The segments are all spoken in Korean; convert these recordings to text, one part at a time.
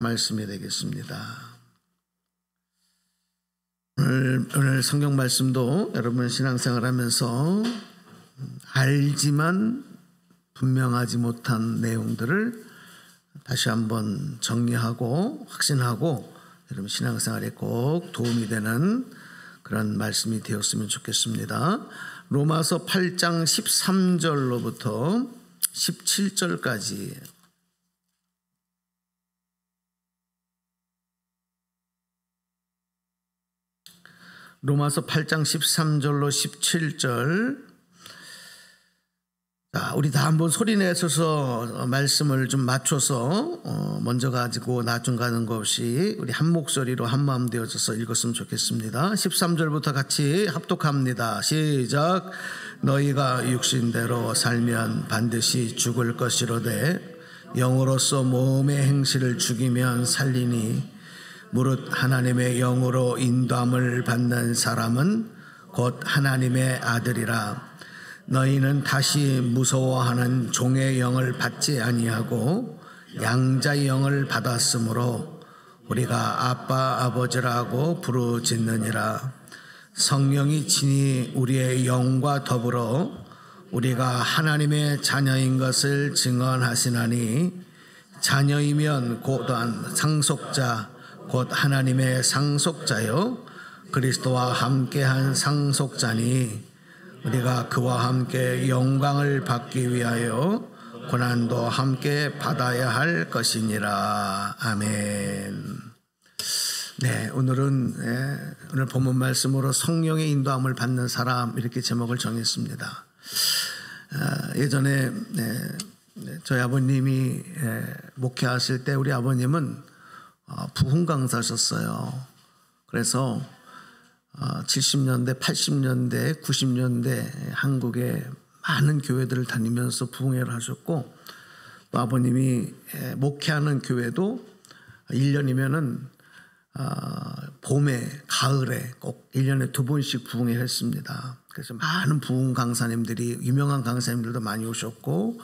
말씀이 되겠습니다. 오늘 성경 말씀도 여러분 신앙생활 하면서 알지만 분명하지 못한 내용들을 다시 한번 정리하고 확신하고 여러분 신앙생활에 꼭 도움이 되는 그런 말씀이 되었으면 좋겠습니다. 로마서 8장 13절로부터 17절까지 로마서 8장 13절로 17절. 자, 우리 다 한번 소리내셔서 말씀을 좀 맞춰서 먼저 가지고 나중 가는 것 없이 우리 한 목소리로 한 마음 되어져서 읽었으면 좋겠습니다. 13절부터 같이 합독합니다. 시작. 너희가 육신대로 살면 반드시 죽을 것이로되 영으로서 몸의 행실을 죽이면 살리니 무릇 하나님의 영으로 인도함을 받는 사람은 곧 하나님의 아들이라. 너희는 다시 무서워하는 종의 영을 받지 아니하고 양자의 영을 받았으므로 우리가 아빠 아버지라고 부르짖느니라. 성령이 친히 우리의 영과 더불어 우리가 하나님의 자녀인 것을 증언하시나니 자녀이면 고단 상속자 곧 하나님의 상속자요 그리스도와 함께한 상속자니 우리가 그와 함께 영광을 받기 위하여 고난도 함께 받아야 할 것이니라. 아멘. 네, 오늘 본문 말씀으로 성령의 인도함을 받는 사람 이렇게 제목을 정했습니다. 예전에 저희 아버님이 목회하실 때 우리 아버님은 부흥 강사셨어요. 그래서 70년대, 80년대, 90년대 한국의 많은 교회들을 다니면서 부흥회를 하셨고 또 아버님이 목회하는 교회도 1년이면은 봄에, 가을에 꼭 1년에 2번씩 부흥회를 했습니다. 그래서 많은 부흥 강사님들이 유명한 강사님들도 많이 오셨고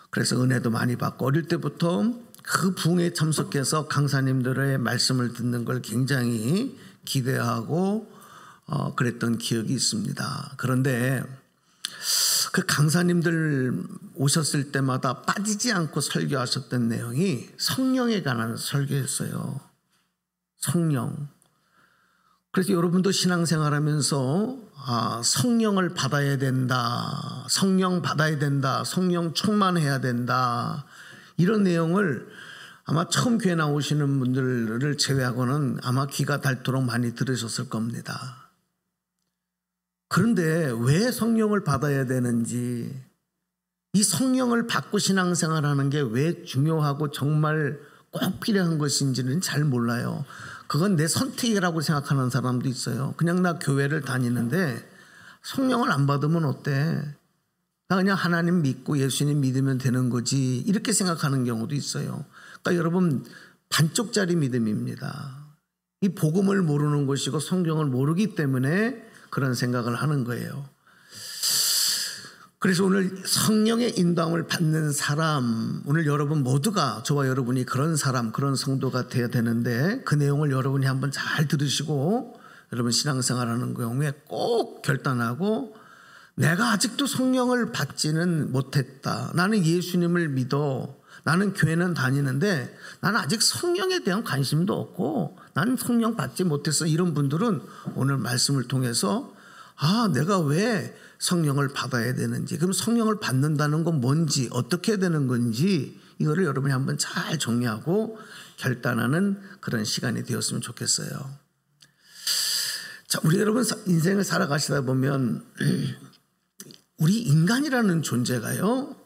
그래서 은혜도 많이 받고 어릴 때부터 그 부흥회에 참석해서 강사님들의 말씀을 듣는 걸 굉장히 기대하고 그랬던 기억이 있습니다. 그런데 그 강사님들 오셨을 때마다 빠지지 않고 설교하셨던 내용이 성령에 관한 설교였어요. 성령. 그래서 여러분도 신앙생활하면서 성령을 받아야 된다. 성령 받아야 된다. 성령 충만해야 된다. 이런 내용을 아마 처음 교회 나오시는 분들을 제외하고는 아마 귀가 닳도록 많이 들으셨을 겁니다. 그런데 왜 성령을 받아야 되는지, 이 성령을 받고 신앙생활하는 게 왜 중요하고 정말 꼭 필요한 것인지는 잘 몰라요. 그건 내 선택이라고 생각하는 사람도 있어요. 그냥 나 교회를 다니는데 성령을 안 받으면 어때? 나 그냥 하나님 믿고 예수님 믿으면 되는 거지 이렇게 생각하는 경우도 있어요. 그러니까 여러분 반쪽짜리 믿음입니다. 이 복음을 모르는 것이고 성경을 모르기 때문에 그런 생각을 하는 거예요. 그래서 오늘 성령의 인도함을 받는 사람, 오늘 여러분 모두가 저와 여러분이 그런 사람, 그런 성도가 되어야 되는데 그 내용을 여러분이 한번 잘 들으시고 여러분 신앙생활하는 경우에 꼭 결단하고 내가 아직도 성령을 받지는 못했다. 나는 예수님을 믿어. 나는 교회는 다니는데 나는 아직 성령에 대한 관심도 없고 나는 성령 받지 못했어. 이런 분들은 오늘 말씀을 통해서 내가 왜 성령을 받아야 되는지, 그럼 성령을 받는다는 건 뭔지, 어떻게 되는 건지 이거를 여러분이 한번 잘 정리하고 결단하는 그런 시간이 되었으면 좋겠어요. 자, 우리 여러분 인생을 살아가시다 보면 우리 인간이라는 존재가요,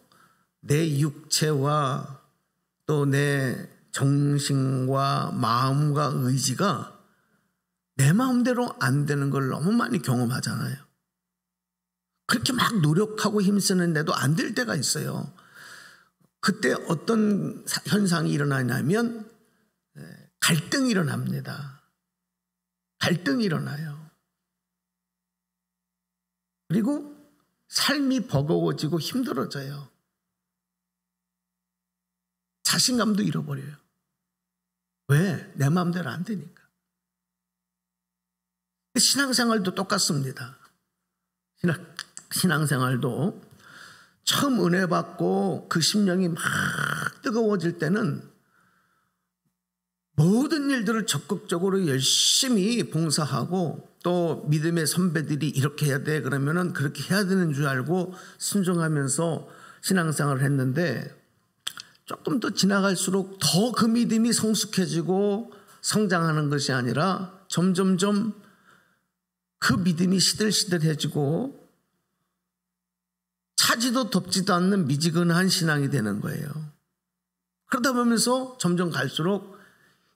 내 육체와 또 내 정신과 마음과 의지가 내 마음대로 안 되는 걸 너무 많이 경험하잖아요. 그렇게 막 노력하고 힘쓰는데도 안 될 때가 있어요. 그때 어떤 현상이 일어나냐면 갈등이 일어납니다. 갈등이 일어나요. 그리고 삶이 버거워지고 힘들어져요. 자신감도 잃어버려요. 내 마음대로 안 되니까. 신앙생활도 똑같습니다. 신앙생활도 처음 은혜 받고 그 심령이 막 뜨거워질 때는 모든 일들을 적극적으로 열심히 봉사하고 또 믿음의 선배들이 이렇게 해야 돼 그러면은 그렇게 해야 되는 줄 알고 순종하면서 신앙생활을 했는데 조금 더 지나갈수록 더 그 믿음이 성숙해지고 성장하는 것이 아니라 점점점 그 믿음이 시들시들해지고 차지도 덥지도 않는 미지근한 신앙이 되는 거예요. 그러다 보면서 점점 갈수록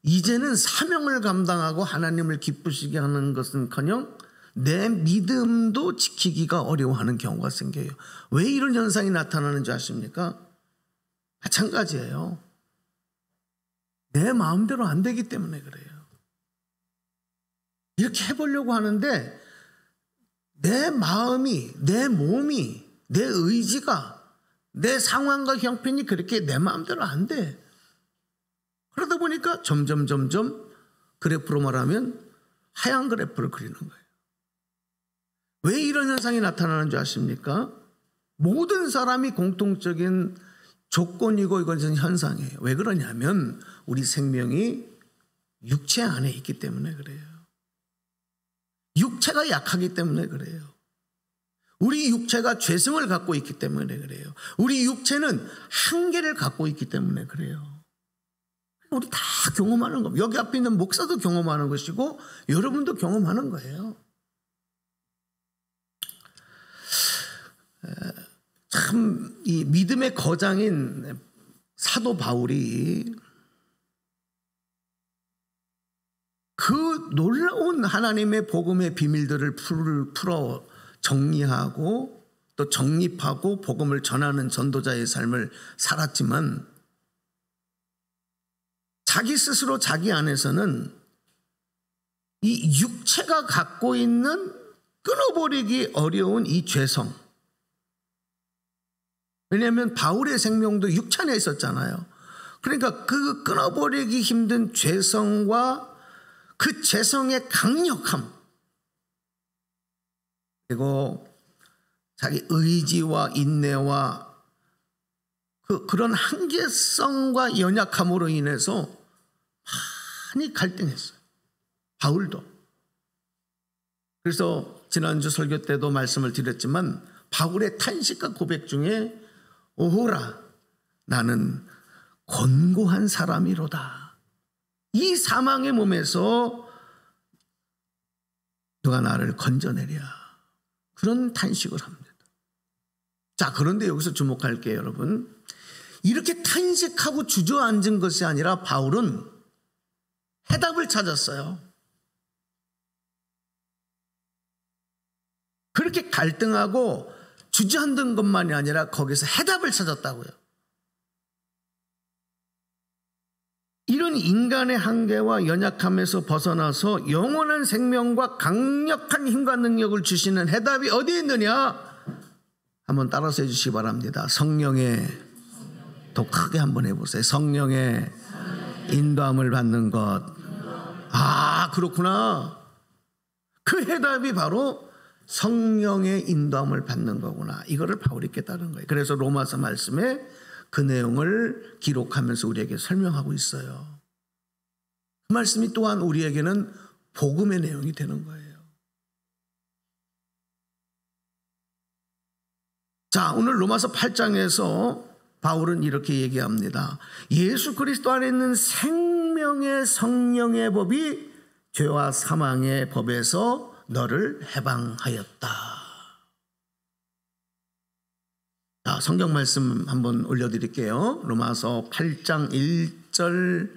이제는 사명을 감당하고 하나님을 기쁘시게 하는 것은커녕 내 믿음도 지키기가 어려워하는 경우가 생겨요. 왜 이런 현상이 나타나는지 아십니까? 마찬가지예요. 내 마음대로 안 되기 때문에 그래요. 이렇게 해보려고 하는데 내 마음이, 내 몸이, 내 의지가, 내 상황과 형편이 그렇게 내 마음대로 안 돼. 그러다 보니까 점점 그래프로 말하면 하얀 그래프를 그리는 거예요. 왜 이런 현상이 나타나는 줄 아십니까? 모든 사람이 공통적인 조건이고 이것은 현상이에요. 왜 그러냐면 우리 생명이 육체 안에 있기 때문에 그래요. 육체가 약하기 때문에 그래요. 우리 육체가 죄성을 갖고 있기 때문에 그래요. 우리 육체는 한계를 갖고 있기 때문에 그래요. 우리 다 경험하는 겁니다. 여기 앞에 있는 목사도 경험하는 것이고 여러분도 경험하는 거예요. 참 이 믿음의 거장인 사도 바울이 그 놀라운 하나님의 복음의 비밀들을 풀어 정리하고 또 정립하고 복음을 전하는 전도자의 삶을 살았지만 자기 스스로 자기 안에서는 이 육체가 갖고 있는 끊어버리기 어려운 이 죄성, 왜냐하면 바울의 생명도 육체 안에 있었잖아요. 그러니까 그 끊어버리기 힘든 죄성과 그 죄성의 강력함, 그리고 자기 의지와 인내와 그런 한계성과 연약함으로 인해서 많이 갈등했어요. 바울도. 그래서 지난주 설교 때도 말씀을 드렸지만 바울의 탄식과 고백 중에 오호라 나는 곤고한 사람이로다. 이 사망의 몸에서 누가 나를 건져내랴. 그런 탄식을 합니다. 자, 그런데 여기서 주목할게요, 여러분. 이렇게 탄식하고 주저앉은 것이 아니라 바울은 해답을 찾았어요. 그렇게 갈등하고 주저앉은 것만이 아니라 거기서 해답을 찾았다고요. 이런 인간의 한계와 연약함에서 벗어나서 영원한 생명과 강력한 힘과 능력을 주시는 해답이 어디에 있느냐? 한번 따라서 해주시기 바랍니다. 성령의, 더 크게 한번 해보세요. 성령의 인도함을 받는 것. 아, 그렇구나. 그 해답이 바로 성령의 인도함을 받는 거구나. 이거를 바울이 깨달은 거예요. 그래서 로마서 말씀에 그 내용을 기록하면서 우리에게 설명하고 있어요. 그 말씀이 또한 우리에게는 복음의 내용이 되는 거예요. 자, 오늘 로마서 8장에서 바울은 이렇게 얘기합니다. 예수 그리스도 안에 있는 생명의 성령의 법이 죄와 사망의 법에서 너를 해방하였다. 자, 성경 말씀 한번 올려드릴게요. 로마서 8장 1절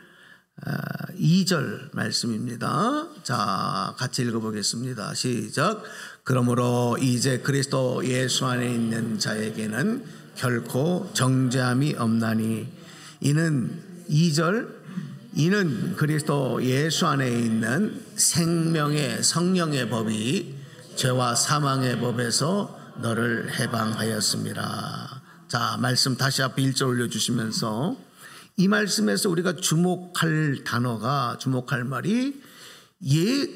2절 말씀입니다. 자, 같이 읽어보겠습니다. 시작. 그러므로 이제 그리스도 예수 안에 있는 자에게는 결코 정죄함이 없나니 이는 2절 이는 그리스도 예수 안에 있는 생명의 성령의 법이 죄와 사망의 법에서 너를 해방하였습니다. 자, 말씀 다시 앞에 1절 올려주시면서 이 말씀에서 우리가 주목할 단어가, 주목할 말이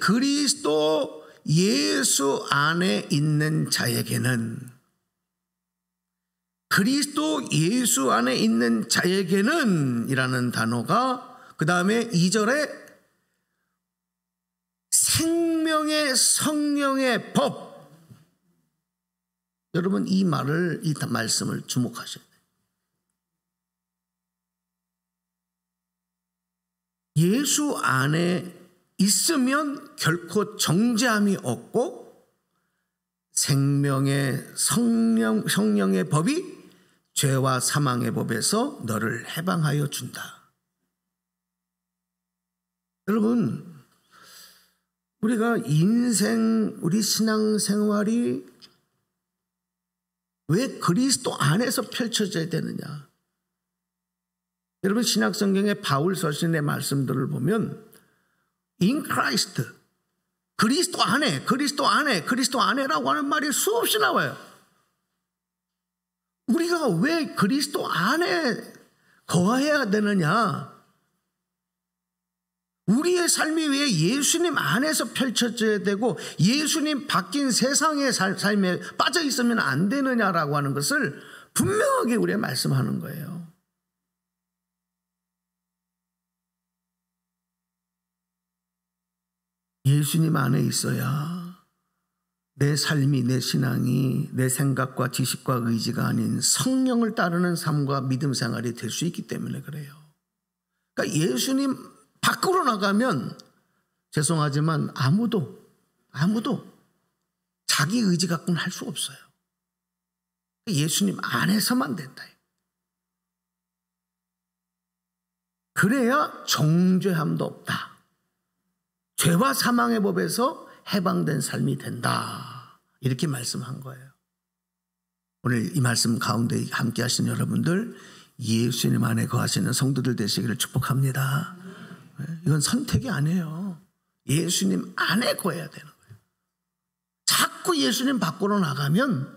그리스도 예수 안에 있는 자에게는, 그리스도 예수 안에 있는 자에게는 이라는 단어가, 그 다음에 2절에 생명의 성령의 법. 여러분 이 말을, 이 말씀을 주목하셔야 돼요. 예수 안에 있으면 결코 정죄함이 없고 생명의 성령의 법이 죄와 사망의 법에서 너를 해방하여 준다. 여러분, 우리가 우리 신앙생활이 왜 그리스도 안에서 펼쳐져야 되느냐? 여러분 신약성경의 바울 서신의 말씀들을 보면 in Christ, 그리스도 안에, 그리스도 안에, 그리스도 안에라고 하는 말이 수없이 나와요. 우리가 왜 그리스도 안에 거해야 되느냐? 우리의 삶이 왜 예수님 안에서 펼쳐져야 되고 예수님 바뀐 세상의 삶에 빠져 있으면 안 되느냐라고 하는 것을 분명하게 우리가 말씀하는 거예요. 예수님 안에 있어야 내 삶이, 내 신앙이 내 생각과 지식과 의지가 아닌 성령을 따르는 삶과 믿음 생활이 될 수 있기 때문에 그래요. 그러니까 예수님 밖으로 나가면 죄송하지만 아무도 자기 의지 갖고는 할 수 없어요. 예수님 안에서만 된다. 그래야 정죄함도 없다. 죄와 사망의 법에서 해방된 삶이 된다. 이렇게 말씀한 거예요. 오늘 이 말씀 가운데 함께 하신 여러분들 예수님 안에 거하시는 성도들 되시기를 축복합니다. 이건 선택이 아니에요. 예수님 안에 거해야 되는 거예요. 자꾸 예수님 밖으로 나가면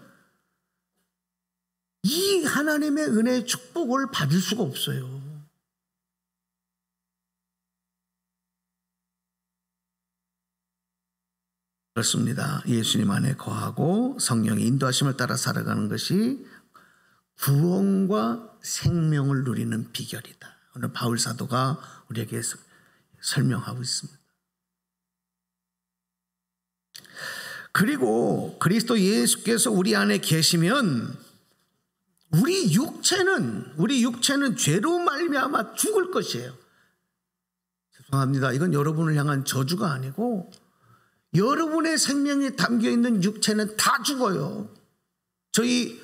이 하나님의 은혜의 축복을 받을 수가 없어요. 그렇습니다. 예수님 안에 거하고 성령의 인도하심을 따라 살아가는 것이 구원과 생명을 누리는 비결이다. 오늘 바울 사도가 우리에게 설명하고 있습니다. 그리고 그리스도 예수께서 우리 안에 계시면 우리 육체는 죄로 말미암아 죽을 것이에요. 죄송합니다. 이건 여러분을 향한 저주가 아니고 여러분의 생명이 담겨있는 육체는 다 죽어요. 저희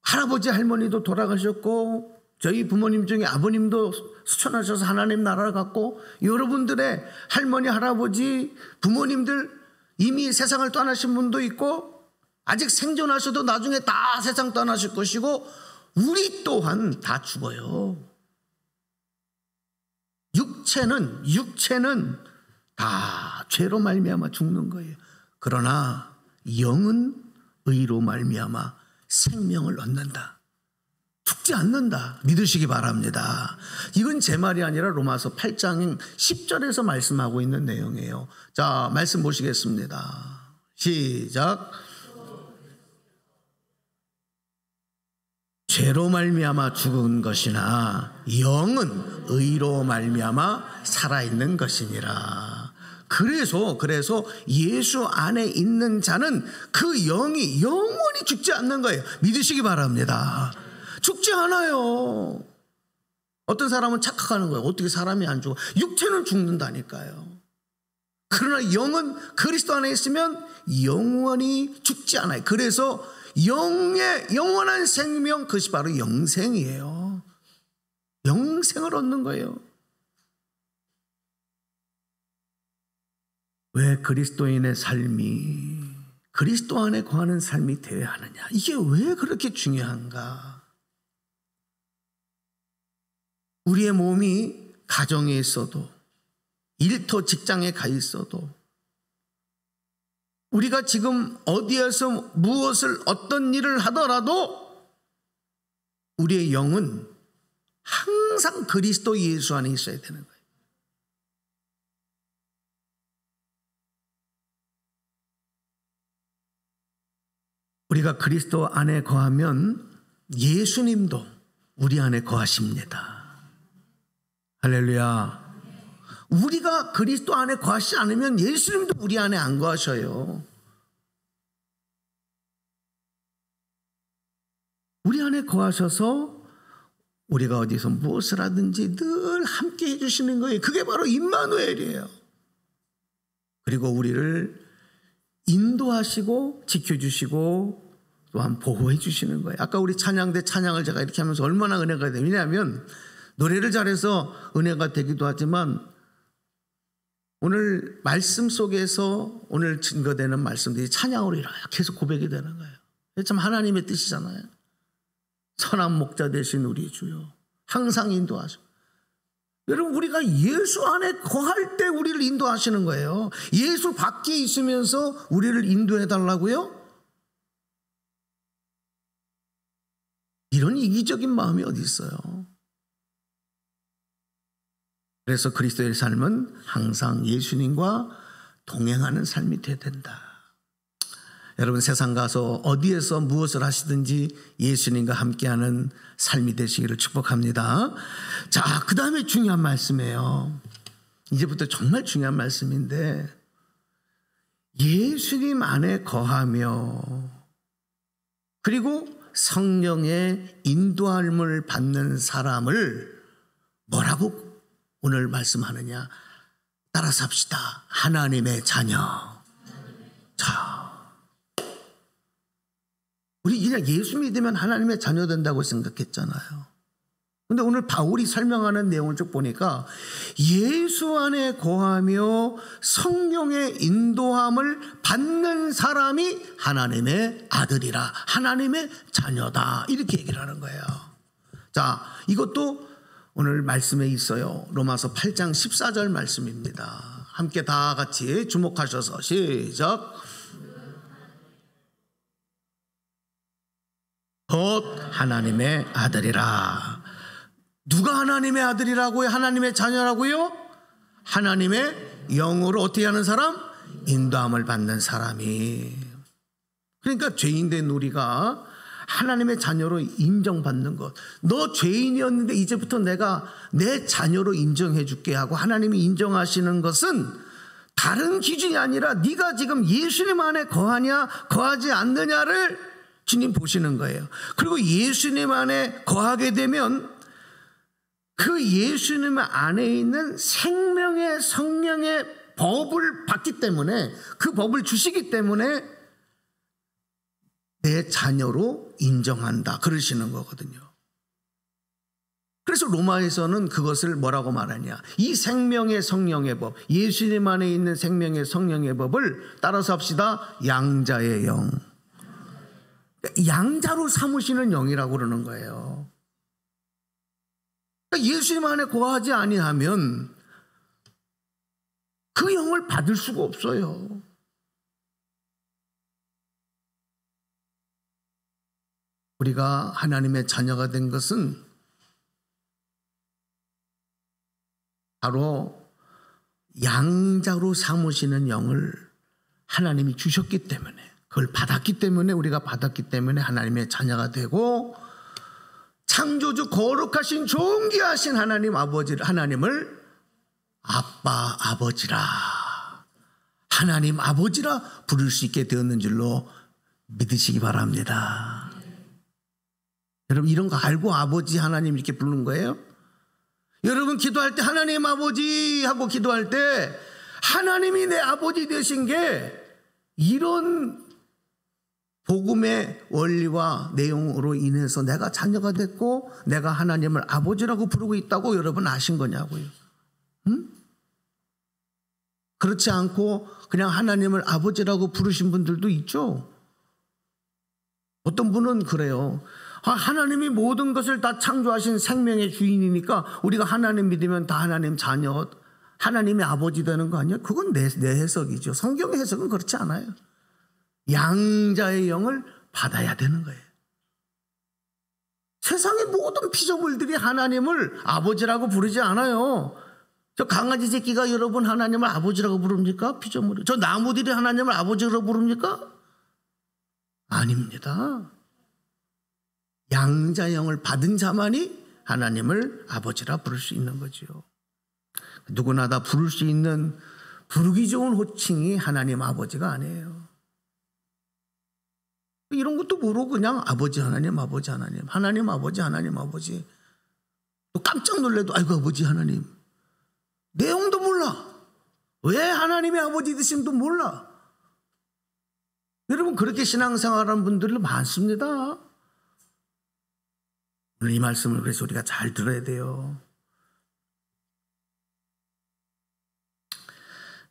할아버지 할머니도 돌아가셨고 저희 부모님 중에 아버님도 수천하셔서 하나님 나라를 갔고 여러분들의 할머니 할아버지 부모님들 이미 세상을 떠나신 분도 있고 아직 생존하셔도 나중에 다 세상 떠나실 것이고 우리 또한 다 죽어요. 육체는 다 죄로 말미암아 죽는 거예요. 그러나 영은 의로 말미암아 생명을 얻는다. 죽지 않는다. 믿으시기 바랍니다. 이건 제 말이 아니라 로마서 8장 10절에서 말씀하고 있는 내용이에요. 자, 말씀 보시겠습니다. 시작. 죄로 말미암아 죽은 것이나 영은 의로 말미암아 살아있는 것이니라. 그래서 예수 안에 있는 자는 그 영이 영원히 죽지 않는 거예요. 믿으시기 바랍니다. 죽지 않아요. 어떤 사람은 착각하는 거예요. 어떻게 사람이 안 죽어? 육체는 죽는다니까요. 그러나 영은 그리스도 안에 있으면 영원히 죽지 않아요. 그래서 영의 영원한 생명, 그것이 바로 영생이에요. 영생을 얻는 거예요. 왜 그리스도인의 삶이 그리스도 안에 거하는 삶이 되어야 하느냐? 이게 왜 그렇게 중요한가? 우리의 몸이 가정에 있어도 일터 직장에 가 있어도 우리가 지금 어디에서 무엇을 어떤 일을 하더라도 우리의 영은 항상 그리스도 예수 안에 있어야 되는 거예요. 우리가 그리스도 안에 거하면 예수님도 우리 안에 거하십니다. 할렐루야. 우리가 그리스도 안에 거하시지 않으면 예수님도 우리 안에 안 거하셔요. 우리 안에 거하셔서 우리가 어디서 무엇을 하든지 늘 함께 해주시는 거예요. 그게 바로 임마누엘이에요. 그리고 우리를 인도하시고 지켜주시고 또한 보호해 주시는 거예요. 아까 우리 찬양대 찬양을 제가 이렇게 하면서 얼마나 은혜가 돼요. 왜냐하면 노래를 잘해서 은혜가 되기도 하지만 오늘 말씀 속에서 오늘 증거되는 말씀들이 찬양으로 이렇게 계속 고백이 되는 거예요. 참 하나님의 뜻이잖아요. 선한 목자 되신 우리 주여 항상 인도하시고, 여러분 우리가 예수 안에 거할 때 우리를 인도하시는 거예요. 예수 밖에 있으면서 우리를 인도해 달라고요? 이런 이기적인 마음이 어디 있어요? 그래서 그리스도의 삶은 항상 예수님과 동행하는 삶이 돼야 된다. 여러분 세상 가서 어디에서 무엇을 하시든지 예수님과 함께하는 삶이 되시기를 축복합니다. 자, 그 다음에 중요한 말씀이에요. 이제부터 정말 중요한 말씀인데, 예수님 안에 거하며 그리고 성령의 인도함을 받는 사람을 뭐라고 오늘 말씀하느냐? 따라서 합시다. 하나님의 자녀. 자, 우리 그냥 예수 믿으면 하나님의 자녀 된다고 생각했잖아요. 근데 오늘 바울이 설명하는 내용을 쭉 보니까 예수 안에 거하며 성령의 인도함을 받는 사람이 하나님의 아들이라, 하나님의 자녀다, 이렇게 얘기를 하는 거예요. 자, 이것도 오늘 말씀에 있어요. 로마서 8장 14절 말씀입니다. 함께 다 같이 주목하셔서 시작. 곧 하나님의 아들이라. 누가 하나님의 아들이라고요? 하나님의 자녀라고요? 하나님의 영으로 어떻게 하는 사람? 인도함을 받는 사람이. 그러니까 죄인된 우리가 하나님의 자녀로 인정받는 것. 너 죄인이었는데 이제부터 내가 내 자녀로 인정해 줄게 하고 하나님이 인정하시는 것은 다른 기준이 아니라 네가 지금 예수님 안에 거하냐 거하지 않느냐를 주님 보시는 거예요. 그리고 예수님 안에 거하게 되면 그 예수님 안에 있는 생명의 성령의 법을 받기 때문에, 그 법을 주시기 때문에 내 자녀로 인정한다 그러시는 거거든요. 그래서 로마에서는 그것을 뭐라고 말하냐? 이 생명의 성령의 법, 예수님 안에 있는 생명의 성령의 법을 따라서 합시다. 양자의 영. 양자로 삼으시는 영이라고 그러는 거예요. 예수님 안에 거하지 아니하면 그 영을 받을 수가 없어요. 우리가 하나님의 자녀가 된 것은 바로 양자로 삼으시는 영을 하나님이 주셨기 때문에, 그걸 받았기 때문에, 우리가 받았기 때문에 하나님의 자녀가 되고, 창조주 거룩하신 존귀하신 하나님 아버지를, 하나님을 아빠 아버지라, 하나님 아버지라 부를 수 있게 되었는 줄로 믿으시기 바랍니다. 여러분 이런 거 알고 아버지 하나님 이렇게 부르는 거예요? 여러분 기도할 때 하나님 아버지 하고 기도할 때 하나님이 내 아버지 되신 게 이런 복음의 원리와 내용으로 인해서 내가 자녀가 됐고 내가 하나님을 아버지라고 부르고 있다고 여러분 아신 거냐고요. 응? 그렇지 않고 그냥 하나님을 아버지라고 부르신 분들도 있죠. 어떤 분은 그래요. 하나님이 모든 것을 다 창조하신 생명의 주인이니까 우리가 하나님 믿으면 다 하나님 자녀, 하나님의 아버지 되는 거 아니야? 그건 내 해석이죠. 성경의 해석은 그렇지 않아요. 양자의 영을 받아야 되는 거예요. 세상의 모든 피조물들이 하나님을 아버지라고 부르지 않아요. 저 강아지 새끼가 여러분 하나님을 아버지라고 부릅니까? 피조물이. 저 나무들이 하나님을 아버지라고 부릅니까? 아닙니다. 양자형을 받은 자만이 하나님을 아버지라 부를 수 있는 거죠. 누구나 다 부를 수 있는 부르기 좋은 호칭이 하나님 아버지가 아니에요. 이런 것도 모르고 그냥 아버지 하나님 아버지 하나님 하나님 아버지 하나님 아버지 또 깜짝 놀래도 아이고 아버지 하나님 내용도 몰라. 왜 하나님의 아버지 되심도 몰라. 여러분 그렇게 신앙생활하는 분들이 많습니다. 오늘 이 말씀을 그래서 우리가 잘 들어야 돼요.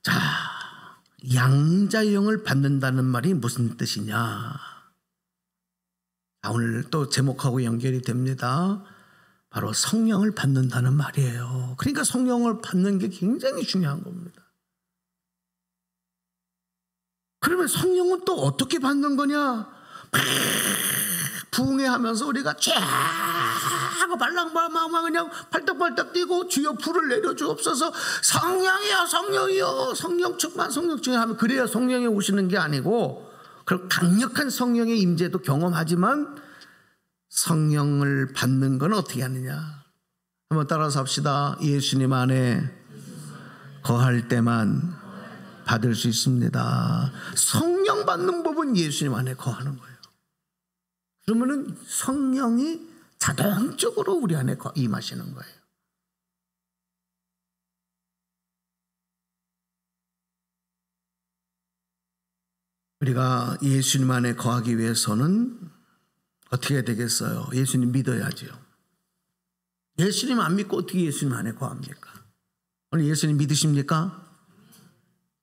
자, 양자형을 받는다는 말이 무슨 뜻이냐? 오늘 또 제목하고 연결이 됩니다. 바로 성령을 받는다는 말이에요. 그러니까 성령을 받는 게 굉장히 중요한 겁니다. 그러면 성령은 또 어떻게 받는 거냐? 부흥회하면서 우리가 쫙 하고 발랑발랑 그냥 팔딱팔딱 뛰고 주여 불을 내려주옵소서 성령이여 성령이여 성령 충만 성령 충만 하면 그래야 성령이 오시는 게 아니고 그런 강력한 성령의 임재도 경험하지만 성령을 받는 건 어떻게 하느냐? 한번 따라서 합시다. 예수님 안에 거할 때만 받을 수 있습니다. 성령 받는 법은 예수님 안에 거하는 거예요. 그러면은 성령이 자동적으로 우리 안에 임하시는 거예요. 우리가 예수님 안에 거하기 위해서는 어떻게 해야 되겠어요? 예수님 믿어야죠. 예수님 안 믿고 어떻게 예수님 안에 거합니까? 오늘 예수님 믿으십니까?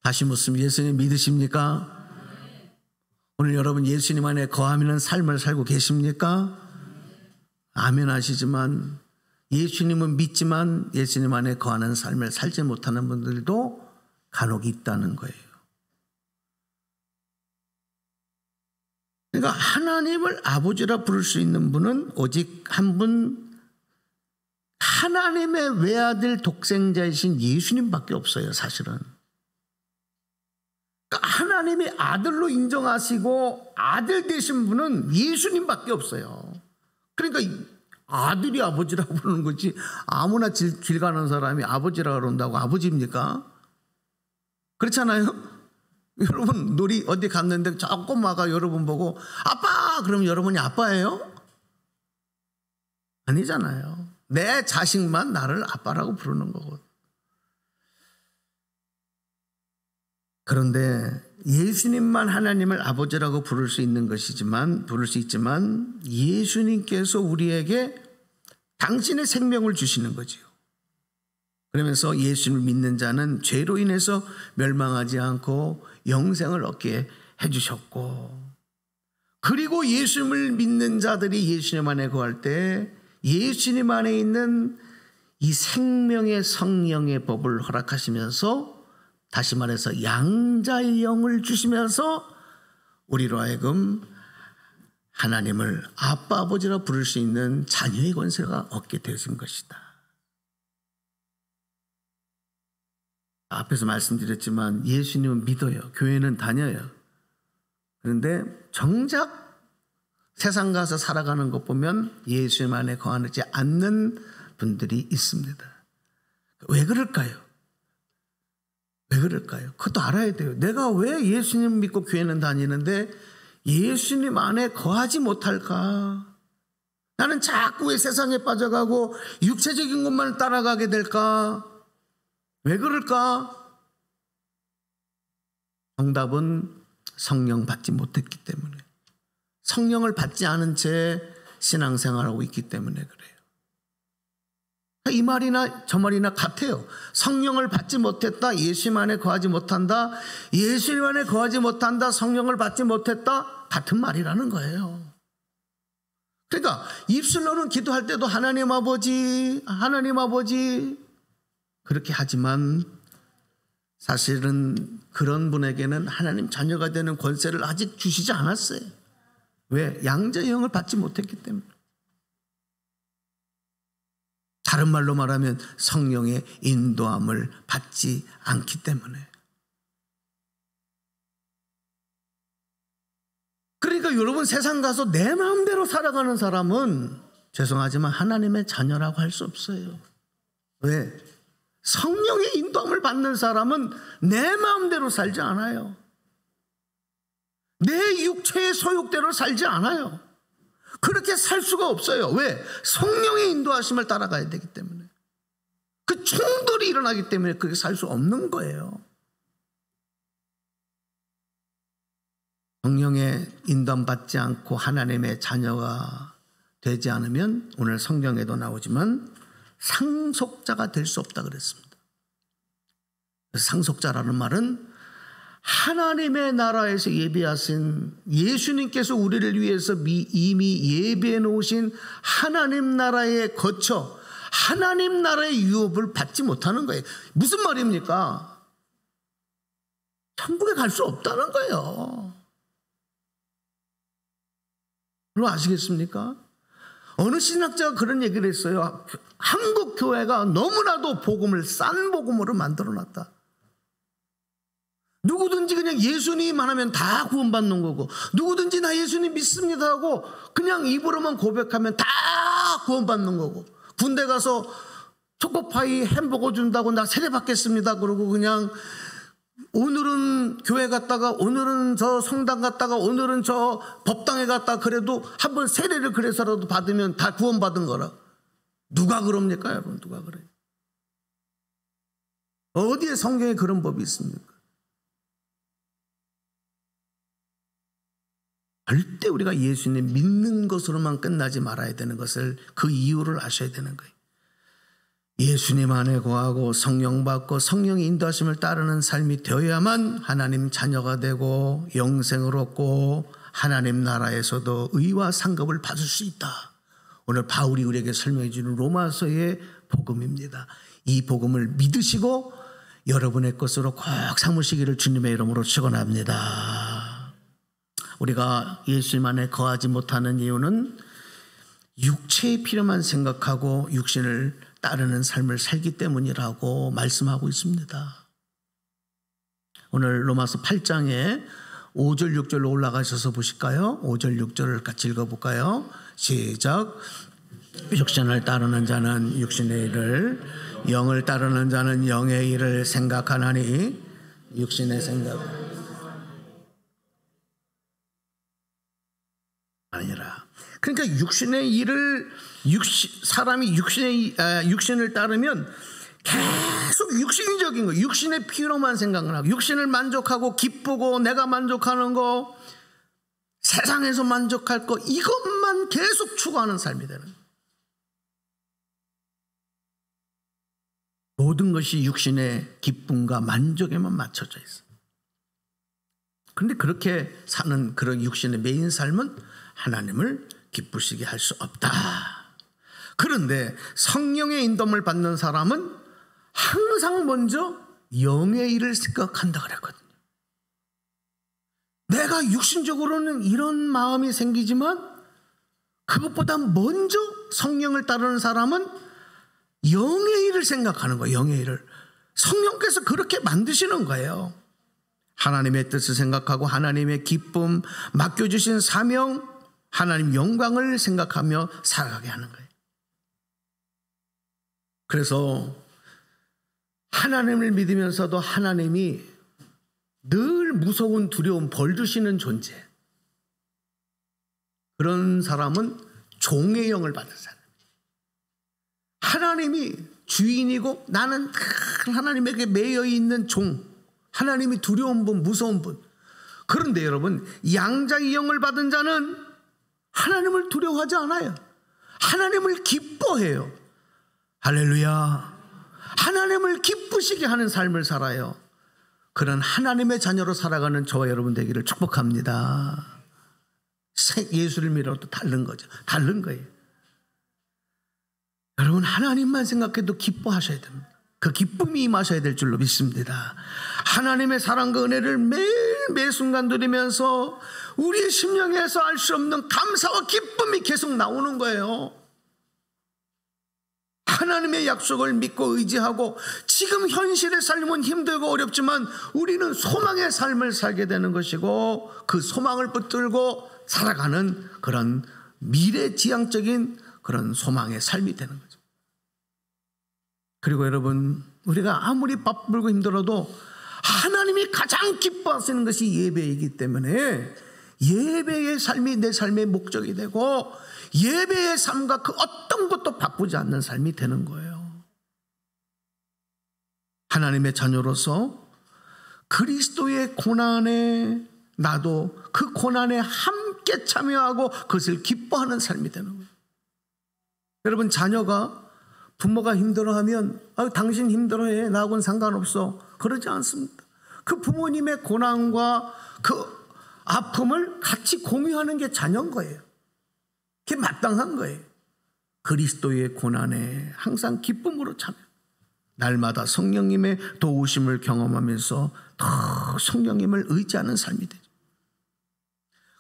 다시 묻습니다. 예수님 믿으십니까? 오늘 여러분 예수님 안에 거하는 삶을 살고 계십니까? 아멘 하시지만 예수님은 믿지만 예수님 안에 거하는 삶을 살지 못하는 분들도 간혹 있다는 거예요. 그러니까 하나님을 아버지라 부를 수 있는 분은 오직 한 분, 하나님의 외아들 독생자이신 예수님밖에 없어요. 사실은 그러니까 하나님의 아들로 인정하시고 아들 되신 분은 예수님밖에 없어요. 그러니까 아들이 아버지라고 부르는 거지 아무나 길 가는 사람이 아버지라고 그런다고 아버지입니까? 그렇잖아요. 여러분 놀이 어디 갔는데 저 꼬마가 여러분 보고 아빠 그러면 여러분이 아빠예요? 아니잖아요. 내 자식만 나를 아빠라고 부르는 거거든. 그런데 예수님만 하나님을 아버지라고 부를 수 있지만 예수님께서 우리에게 당신의 생명을 주시는 거지요. 그러면서 예수님을 믿는 자는 죄로 인해서 멸망하지 않고 영생을 얻게 해주셨고, 그리고 예수님을 믿는 자들이 예수님 안에 거할 때 예수님 안에 있는 이 생명의 성령의 법을 허락하시면서 다시 말해서 양자의 영을 주시면서 우리로 하여금 하나님을 아빠 아버지라 부를 수 있는 자녀의 권세가 얻게 되신 것이다. 앞에서 말씀드렸지만 예수님은 믿어요. 교회는 다녀요. 그런데 정작 세상 가서 살아가는 것 보면 예수님 안에 거하지 않는 분들이 있습니다. 왜 그럴까요? 왜 그럴까요? 그것도 알아야 돼요. 내가 왜 예수님 믿고 교회는 다니는데 예수님 안에 거하지 못할까? 나는 자꾸 왜 세상에 빠져가고 육체적인 것만 따라가게 될까? 왜 그럴까? 정답은 성령 받지 못했기 때문에, 성령을 받지 않은 채 신앙생활하고 있기 때문에 그래요. 이 말이나 저 말이나 같아요. 성령을 받지 못했다, 예수님 안에 거하지 못한다. 예수님 안에 거하지 못한다, 성령을 받지 못했다, 같은 말이라는 거예요. 그러니까 입술로는 기도할 때도 하나님 아버지 하나님 아버지 그렇게 하지만 사실은 그런 분에게는 하나님 자녀가 되는 권세를 아직 주시지 않았어요. 왜? 양자의 영을 받지 못했기 때문에. 다른 말로 말하면 성령의 인도함을 받지 않기 때문에. 그러니까 여러분, 세상 가서 내 마음대로 살아가는 사람은 죄송하지만 하나님의 자녀라고 할 수 없어요. 왜? 성령의 인도함을 받는 사람은 내 마음대로 살지 않아요. 내 육체의 소욕대로 살지 않아요. 그렇게 살 수가 없어요. 왜? 성령의 인도하심을 따라가야 되기 때문에. 그 충돌이 일어나기 때문에 그렇게 살 수 없는 거예요. 성령의 인도함 받지 않고 하나님의 자녀가 되지 않으면 오늘 성경에도 나오지만 상속자가 될 수 없다 그랬습니다. 상속자라는 말은 하나님의 나라에서 예비하신 예수님께서 우리를 위해서 이미 예비해 놓으신 하나님 나라에 거쳐 하나님 나라의 유업을 받지 못하는 거예요. 무슨 말입니까? 천국에 갈 수 없다는 거예요. 여러분 아시겠습니까? 어느 신학자가 그런 얘기를 했어요. 한국 교회가 너무나도 복음을 싼 복음으로 만들어놨다. 누구든지 그냥 예수님만 하면 다 구원받는 거고, 누구든지 나 예수님 믿습니다 하고 그냥 입으로만 고백하면 다 구원받는 거고, 군대 가서 초코파이 햄버거 준다고 나 세례 받겠습니다 그러고 그냥 오늘은 교회 갔다가 오늘은 저 성당 갔다가 오늘은 저 법당에 갔다 그래도 한번 세례를 그래서라도 받으면 다 구원받은 거라. 누가 그럽니까 여러분? 누가 그래요? 어디에 성경에 그런 법이 있습니까? 절대 우리가 예수님 믿는 것으로만 끝나지 말아야 되는 것을, 그 이유를 아셔야 되는 거예요. 예수님 안에 거하고 성령 받고 성령의 인도하심을 따르는 삶이 되어야만 하나님 자녀가 되고 영생을 얻고 하나님 나라에서도 의와 상급을 받을 수 있다. 오늘 바울이 우리에게 설명해 주는 로마서의 복음입니다. 이 복음을 믿으시고 여러분의 것으로 꼭 삼으시기를 주님의 이름으로 축원합니다. 우리가 예수님 안에 거하지 못하는 이유는 육체의 필요만 생각하고 육신을 따르는 삶을 살기 때문이라고 말씀하고 있습니다. 오늘 로마서 8장에 5절 6절로 올라가셔서 보실까요? 5절 6절을 같이 읽어볼까요? 시작. 육신을 따르는 자는 육신의 일을, 영을 따르는 자는 영의 일을 생각하나니 육신의 생각 아니라. 그러니까 육신의 일을 사람이 육신을 따르면 계속 육신적인 거, 육신의 필요만 생각을 하고 육신을 만족하고 기쁘고 내가 만족하는 거, 세상에서 만족할 거, 이것만 계속 추구하는 삶이 되는 거예요. 모든 것이 육신의 기쁨과 만족에만 맞춰져 있어요. 그런데 그렇게 사는 그런 육신의 메인 삶은 하나님을 기쁘시게 할 수 없다. 그런데 성령의 인도함을 받는 사람은 항상 먼저 영의 일을 생각한다 그랬거든요. 내가 육신적으로는 이런 마음이 생기지만 그것보다 먼저 성령을 따르는 사람은 영의 일을 생각하는 거예요. 영의 일을. 성령께서 그렇게 만드시는 거예요. 하나님의 뜻을 생각하고 하나님의 기쁨, 맡겨주신 사명, 하나님 영광을 생각하며 살아가게 하는 거예요. 그래서 하나님을 믿으면서도 하나님이 늘 무서운 두려움, 벌 주시는 존재, 그런 사람은 종의 영을 받은 사람. 하나님이 주인이고 나는 하나님에게 매여 있는 종, 하나님이 두려운 분, 무서운 분. 그런데 여러분, 양자의 영을 받은 자는 하나님을 두려워하지 않아요. 하나님을 기뻐해요. 할렐루야. 하나님을 기쁘시게 하는 삶을 살아요. 그런 하나님의 자녀로 살아가는 저와 여러분 되기를 축복합니다. 예수를 믿어도 다른 거죠. 다른 거예요. 여러분, 하나님만 생각해도 기뻐하셔야 됩니다. 그 기쁨이 임하셔야 될 줄로 믿습니다. 하나님의 사랑과 은혜를 매일 매 순간 누리면서 우리의 심령에서 알 수 없는 감사와 기쁨이 계속 나오는 거예요. 하나님의 약속을 믿고 의지하고 지금 현실의 삶은 힘들고 어렵지만 우리는 소망의 삶을 살게 되는 것이고 그 소망을 붙들고 살아가는 그런 미래지향적인 그런 소망의 삶이 되는 거죠. 그리고 여러분, 우리가 아무리 바쁘고 힘들어도 하나님이 가장 기뻐하시는 것이 예배이기 때문에 예배의 삶이 내 삶의 목적이 되고 예배의 삶과 그 어떤 것도 바꾸지 않는 삶이 되는 거예요. 하나님의 자녀로서 그리스도의 고난에 나도 그 고난에 함께 참여하고 그것을 기뻐하는 삶이 되는 거예요. 여러분, 자녀가 부모가 힘들어하면 당신 힘들어해, 나하고는 상관없어, 그러지 않습니다. 그 부모님의 고난과 그 아픔을 같이 공유하는 게 자녀인 거예요. 그게 마땅한 거예요. 그리스도의 고난에 항상 기쁨으로 참여, 날마다 성령님의 도우심을 경험하면서 더 성령님을 의지하는 삶이 되죠.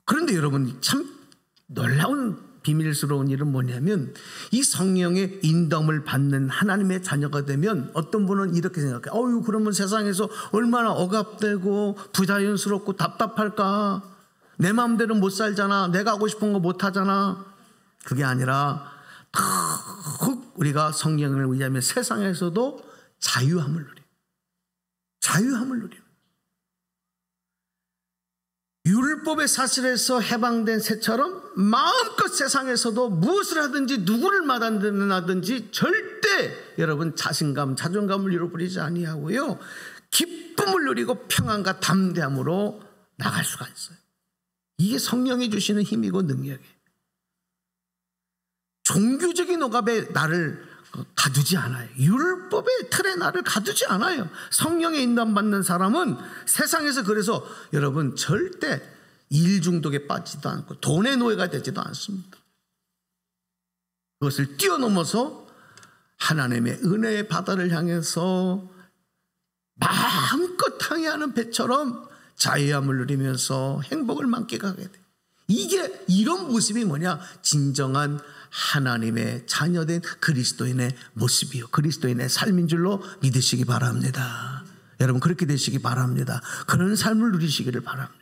그런데 여러분, 참 놀라운 비밀스러운 일은 뭐냐면 이 성령의 인도함을 받는 하나님의 자녀가 되면 어떤 분은 이렇게 생각해요. 그러면 세상에서 얼마나 억압되고 부자연스럽고 답답할까. 내 마음대로 못 살잖아. 내가 하고 싶은 거 못 하잖아. 그게 아니라 우리가 성령을 의지하면 세상에서도 자유함을 누려요. 자유함을 누려요. 율법의 사슬에서 해방된 새처럼 마음껏 세상에서도 무엇을 하든지 누구를 만나든지 절대 여러분 자신감, 자존감을 잃어버리지 아니하고요, 기쁨을 누리고 평안과 담대함으로 나갈 수가 있어요. 이게 성령이 주시는 힘이고 능력이에요. 종교적인 억압에 나를 가두지 않아요. 율법의 틀에 나를 가두지 않아요. 성령의 인도함 받는 사람은 세상에서 그래서 여러분 절대 일 중독에 빠지지도 않고 돈의 노예가 되지도 않습니다. 그것을 뛰어넘어서 하나님의 은혜의 바다를 향해서 마음껏 항해하는 배처럼 자유함을 누리면서 행복을 만끽하게 돼요. 이게 이런 모습이 뭐냐? 진정한 하나님의 자녀된 그리스도인의 모습이요, 그리스도인의 삶인 줄로 믿으시기 바랍니다. 여러분, 그렇게 되시기 바랍니다. 그런 삶을 누리시기를 바랍니다.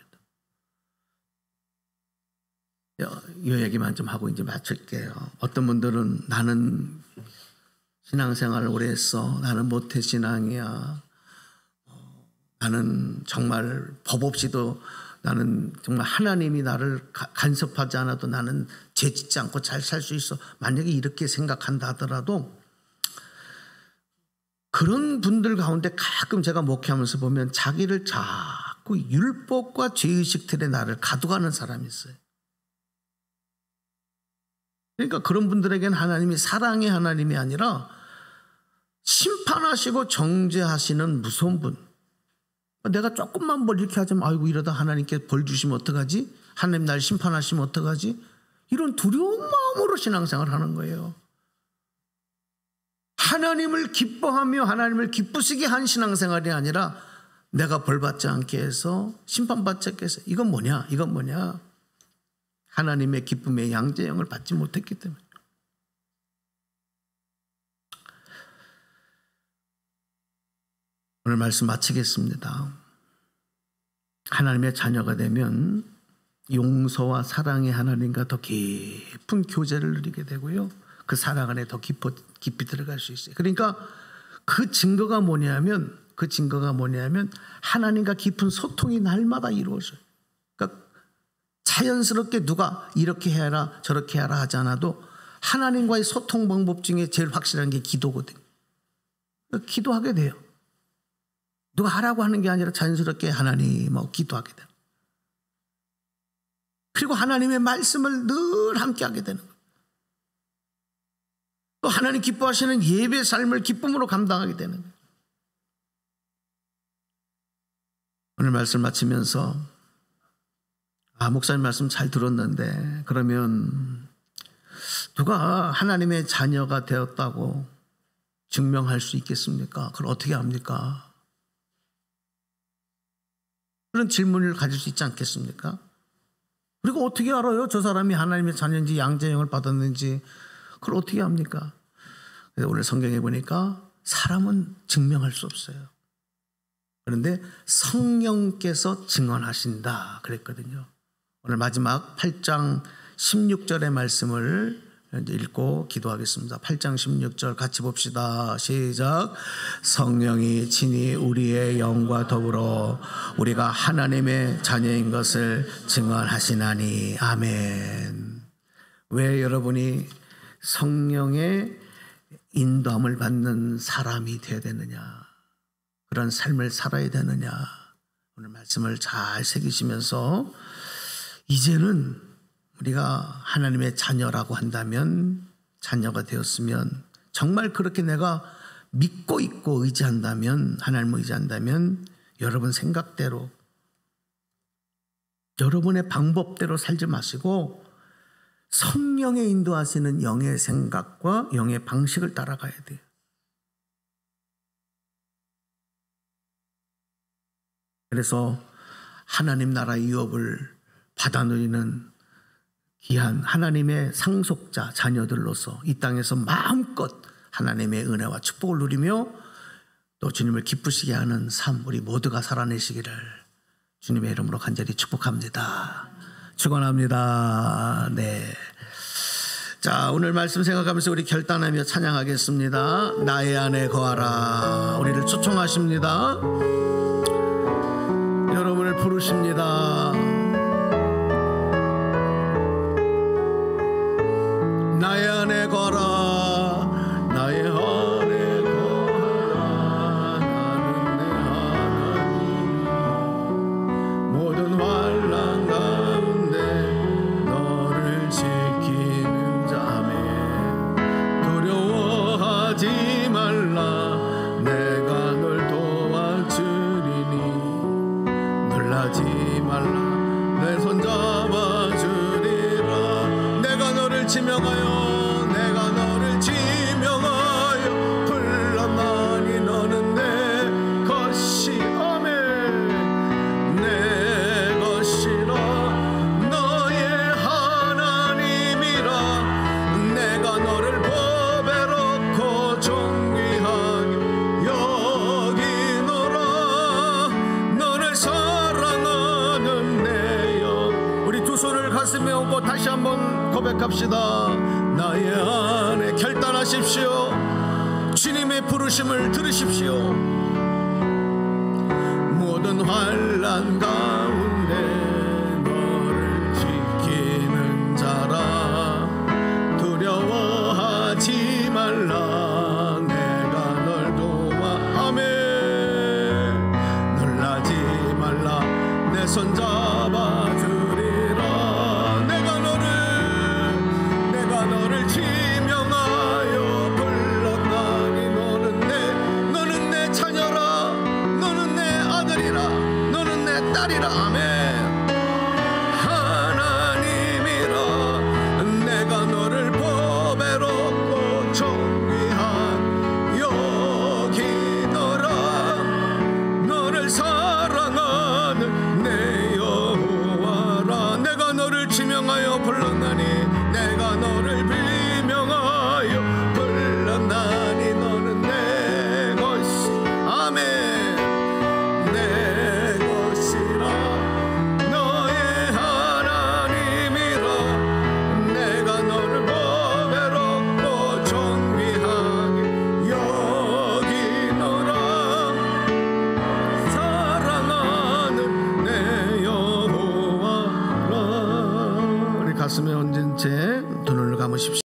이 얘기만 좀 하고 이제 마칠게요. 어떤 분들은 나는 신앙생활을 오래 했어, 나는 모태신앙이야, 나는 정말 법 없이도, 나는 정말 하나님이 나를 간섭하지 않아도 나는 죄짓지 않고 잘 살 수 있어. 만약에 이렇게 생각한다 하더라도 그런 분들 가운데 가끔 제가 목회하면서 보면 자기를 자꾸 율법과 죄의식 틀에 나를 가둬가는 사람이 있어요. 그러니까 그런 분들에게는 하나님이 사랑의 하나님이 아니라 심판하시고 정죄하시는 무서운 분. 내가 조금만 뭘 이렇게 하자면 아이고 이러다 하나님께 벌 주시면 어떡하지? 하나님 날 심판하시면 어떡하지? 이런 두려운 마음으로 신앙생활을 하는 거예요. 하나님을 기뻐하며 하나님을 기쁘시게 한 신앙생활이 아니라 내가 벌받지 않게 해서 심판받지 않게 해서 이건 뭐냐? 이건 뭐냐? 하나님의 기쁨의 양재형을 받지 못했기 때문에. 오늘 말씀 마치겠습니다. 하나님의 자녀가 되면 용서와 사랑의 하나님과 더 깊은 교제를 누리게 되고요, 그 사랑 안에 더 깊이 들어갈 수 있어요. 그러니까 그 증거가 뭐냐면 하나님과 깊은 소통이 날마다 이루어져요. 그러니까 자연스럽게 누가 이렇게 해라 저렇게 해라 하지 않아도 하나님과의 소통 방법 중에 제일 확실한 게 기도거든요. 그러니까 기도하게 돼요. 누가 하라고 하는 게 아니라 자연스럽게 하나님하고 기도하게 돼요. 그리고 하나님의 말씀을 늘 함께하게 되는 거예요. 또 하나님 기뻐하시는 예배 삶을 기쁨으로 감당하게 되는 거예요. 오늘 말씀 마치면서 목사님 말씀 잘 들었는데 그러면 누가 하나님의 자녀가 되었다고 증명할 수 있겠습니까? 그걸 어떻게 합니까? 그런 질문을 가질 수 있지 않겠습니까? 그리고 어떻게 알아요? 저 사람이 하나님의 자녀인지 양재형을 받았는지 그걸 어떻게 합니까? 그래서 오늘 성경에 보니까 사람은 증명할 수 없어요. 그런데 성령께서 증언하신다 그랬거든요. 오늘 마지막 8장 16절의 말씀을 읽고 기도하겠습니다. 8장 16절 같이 봅시다. 시작. 성령이 친히 우리의 영과 더불어 우리가 하나님의 자녀인 것을 증언하시나니. 아멘. 왜 여러분이 성령의 인도함을 받는 사람이 되어야 되느냐, 그런 삶을 살아야 되느냐, 오늘 말씀을 잘 새기시면서 이제는 우리가 하나님의 자녀라고 한다면, 자녀가 되었으면, 정말 그렇게 내가 믿고 있고 의지한다면, 하나님을 의지한다면 여러분 생각대로, 여러분의 방법대로 살지 마시고 성령의 인도하시는 영의 생각과 영의 방식을 따라가야 돼요. 그래서 하나님 나라의 유업을 받아 누리는 귀한 하나님의 상속자 자녀들로서 이 땅에서 마음껏 하나님의 은혜와 축복을 누리며 또 주님을 기쁘시게 하는 삶, 우리 모두가 살아내시기를 주님의 이름으로 간절히 축복합니다. 축원합니다. 네. 자, 오늘 말씀 생각하면서 우리 결단하며 찬양하겠습니다. 나의 안에 거하라. 우리를 초청하십니다. 여러분을 부르십니다. 나의 안에 거하라. 나의 안에 거하라. 나는 내 하나님. 모든 환난 가운데 너를 지키는 자매. 두려워하지 말라. 내가 널 도와주리니. 놀라지 말라. 내 손 잡아주리라. 내가 너를 지명하여 불렀나니 너는 내 것이. 아멘. 내 것이라. 너의 하나님이라. 내가 너를 보배롭고 존귀하게 여기노라. 너를 사랑하는 내 영. 우리 두 손을 가슴에 얹고 다시 한번 고백합시다. 나의 안에 결단하십시오. 주님의 부르심을 들으십시오. 모든 환난 가운데 너를 지키는 자라. 두려워하지 말라. 내가 널 도와. 아멘. 놀라지 말라. 내 손 잡아주리라. 내가 너를 지명하여 불렀나니. 너는 내 자녀라. 너는 내 아들이라. 너는 내 딸이라. 아멘. 하나님이라. 내가 너를 보배롭고 존귀한 여기노라. 너를 사랑하는 내 여호와라. 내가 너를 지명하여 불렀나니. 내가 너를 비명하여 불렀나니. 너는 내 것이. 아멘. 내 것이라. 너의 하나님이라. 내가 너를 보배롭고 존귀하게 여기노라. 사랑하는 내 여호와라. 우리 가슴에 얹은 채 두 눈을 감으십시오.